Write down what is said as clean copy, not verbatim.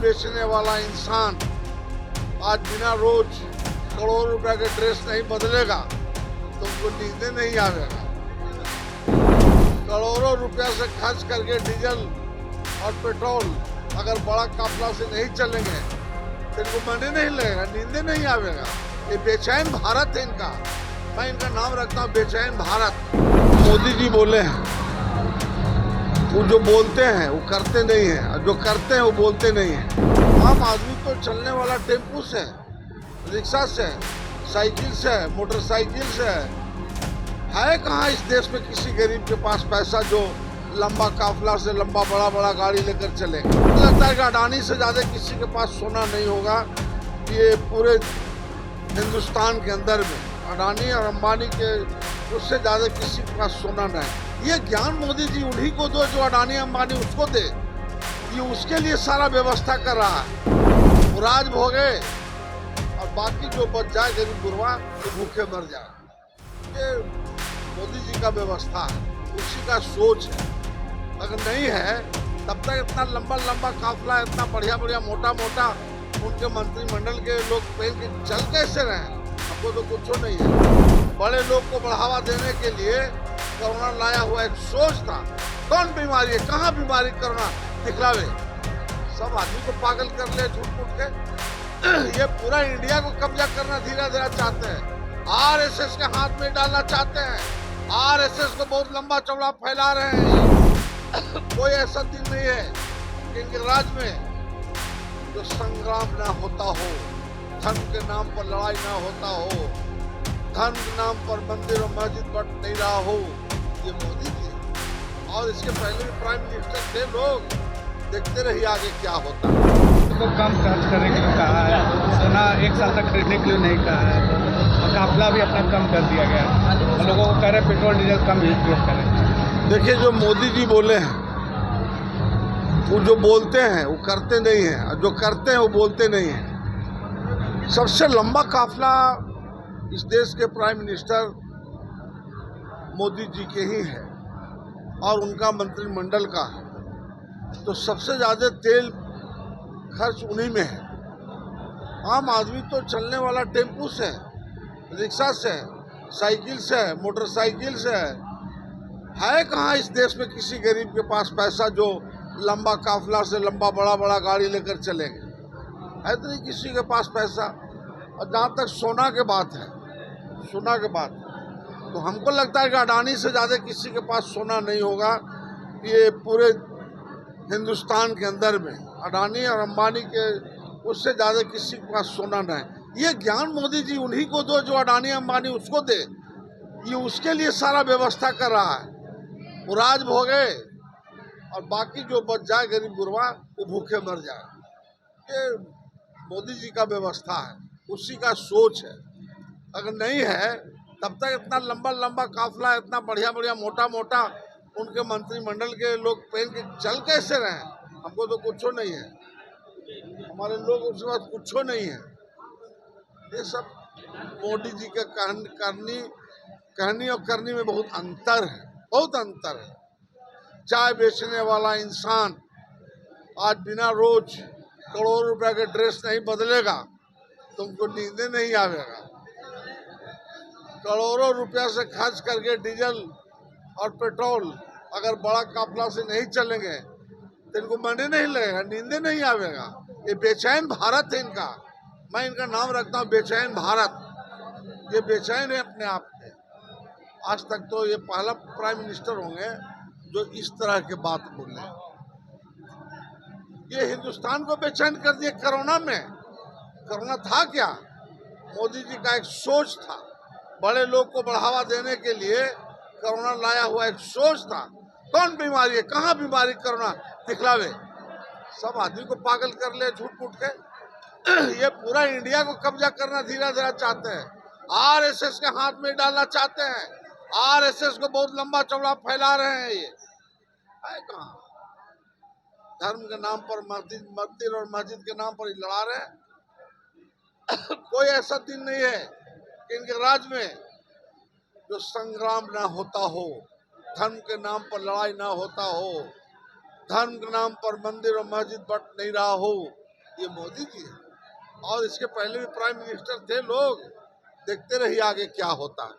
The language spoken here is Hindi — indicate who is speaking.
Speaker 1: बेचने वाला इंसान आज बिना रोज करोड़ों रुपए के ड्रेस नहीं बदलेगा तो उनको नींदें नहीं आवेगा। करोड़ों रुपया से खर्च करके डीजल और पेट्रोल अगर बड़ा काफिला से नहीं चलेंगे तो इनको मने नहीं लगेगा, नींदें नहीं आवेगा। ये बेचैन भारत है इनका। मैं इनका नाम रखता हूँ बेचैन भारत। मोदी जी बोले हैं, वो जो बोलते हैं वो करते नहीं हैं, और जो करते हैं वो बोलते नहीं हैं। आम आदमी तो चलने वाला टेम्पू से, रिक्शा से, साइकिल से, मोटरसाइकिल से है कहाँ इस देश में किसी गरीब के पास पैसा जो लंबा काफिला से लंबा बड़ा बड़ा गाड़ी लेकर चले। लगता है कि अडानी से ज्यादा किसी के पास सोना नहीं होगा ये पूरे हिंदुस्तान के अंदर में। अडानी और अंबानी के उससे ज्यादा किसी के पास सोना नहीं। ये ज्ञान मोदी जी उन्हीं को दो जो अडानी अंबानी उसको दे। ये उसके लिए सारा व्यवस्था कर रहा है। वो राज भोगे और बाकी जो बच जाए गरीब गुरबा तो भूखे मर जाए। ये मोदी जी का व्यवस्था है, उसी का सोच है। अगर नहीं है तब तक इतना लंबा लंबा काफिला, इतना बढ़िया बढ़िया मोटा मोटा उनके मंत्रिमंडल के लोग पहन के चल कैसे रहे? हमको तो कुछ नहीं है। बड़े लोग को बढ़ावा देने के लिए कोरोना लाया हुआ एक सोच था। कौन बीमारी है, कहाँ बीमारी कोरोना दिखलावे, सब आदमी को पागल कर ले झूठ मूठ के। ये पूरा इंडिया को कब्जा करना धीरे धीरे चाहते हैं। आरएसएस के हाथ में डालना चाहते हैं। आरएसएस को बहुत लंबा चौड़ा फैला रहे हैं। कोई ऐसा दिन नहीं है कि इनके राज्य में जो संग्राम ना होता हो, धर्म के नाम पर लड़ाई ना होता हो, धर्म के नाम पर मंदिर और मस्जिद बट नहीं रहा हो। ये मोदी जी और इसके पहले भी प्राइम मिनिस्टर थे। लोग देखते रहिए आगे क्या होता है।
Speaker 2: तो कम खर्च करने के लिए कहा है, सोना 1 साल तक खरीदने के लिए नहीं कहा है, और काफिला भी अपना कम कर दिया गया है। और लोगों को कह रहे पेट्रोल डीजल कम उपयोग करें।
Speaker 1: देखिए, जो मोदी जी बोले हैं, वो जो बोलते हैं वो करते नहीं हैं, और जो करते हैं वो बोलते नहीं हैं। सबसे लंबा काफिला इस देश के प्राइम मिनिस्टर मोदी जी के ही है और उनका मंत्रिमंडल का है। तो सबसे ज़्यादा तेल खर्च उन्हीं में है। आम आदमी तो चलने वाला टेम्पू से, रिक्शा से, साइकिल से, मोटरसाइकिल से है कहाँ इस देश में किसी गरीब के पास पैसा जो लंबा काफिला से लंबा बड़ा बड़ा गाड़ी लेकर चलेंगे? है तो नहीं किसी के पास पैसा। और जहाँ तक सोना के बात है, सोना के बात, तो हमको लगता है कि अडानी से ज़्यादा किसी के पास सोना नहीं होगा ये पूरे हिंदुस्तान के अंदर में। अडानी और अंबानी के उससे ज़्यादा किसी के पास सोना नहीं। ये ज्ञान मोदी जी उन्हीं को दो जो अडानी अंबानी उसको दे। ये उसके लिए सारा व्यवस्था कर रहा है। वो राज भोगे और बाकी जो बच जाए गरीब गुरबा वो भूखे मर जाए। ये मोदी जी का व्यवस्था है, उसी का सोच है। अगर नहीं है तब तक इतना लंबा लंबा काफिला, इतना बढ़िया बढ़िया मोटा मोटा उनके मंत्रिमंडल के लोग पहन के चल कैसे रहे? हमको तो कुछ नहीं है। हमारे लोग उसके बाद कुछ नहीं है। ये सब मोदी जी के कहनी और करनी में बहुत अंतर है, बहुत अंतर है। चाय बेचने वाला इंसान आज बिना रोज करोड़ों रुपए के ड्रेस नहीं बदलेगा तो उनको नींदें नहीं आवेगा। करोड़ों रुपया से खर्च करके डीजल और पेट्रोल अगर बड़ा काफिला से नहीं चलेंगे तो इनको मने नहीं लगेगा, नींदें नहीं आवेगा। ये बेचैन भारत है इनका। मैं इनका नाम रखता हूँ बेचैन भारत। ये बेचैन है अपने आप में। आज तक तो ये पहला प्राइम मिनिस्टर होंगे जो इस तरह के बात बोले। ये हिंदुस्तान को बेचैन कर दिए कोरोना में। कोरोना था क्या? मोदी जी का एक सोच था। बड़े लोग को बढ़ावा देने के लिए कोरोना लाया हुआ एक सोच था। कौन बीमारी है, कहाँ बीमारी कोरोना दिखलावे, सब आदमी को पागल कर ले झूठ मूठ के। ये पूरा इंडिया को कब्जा करना धीरे धीरे चाहते हैं। आरएसएस के हाथ में डालना चाहते हैं। आरएसएस को बहुत लंबा चौड़ा फैला रहे हैं। ये है कहाँ? धर्म के नाम पर, मंदिर और मस्जिद के नाम पर लड़ा रहे हैं। कोई ऐसा दिन नहीं है कि इनके राज्य में जो संग्राम ना होता हो, धर्म के नाम पर लड़ाई ना होता हो, धर्म के नाम पर मंदिर और मस्जिद बट नहीं रहा हो। ये मोदी जी है, और इसके पहले भी प्राइम मिनिस्टर थे लोग। देखते रहिए आगे क्या होता है।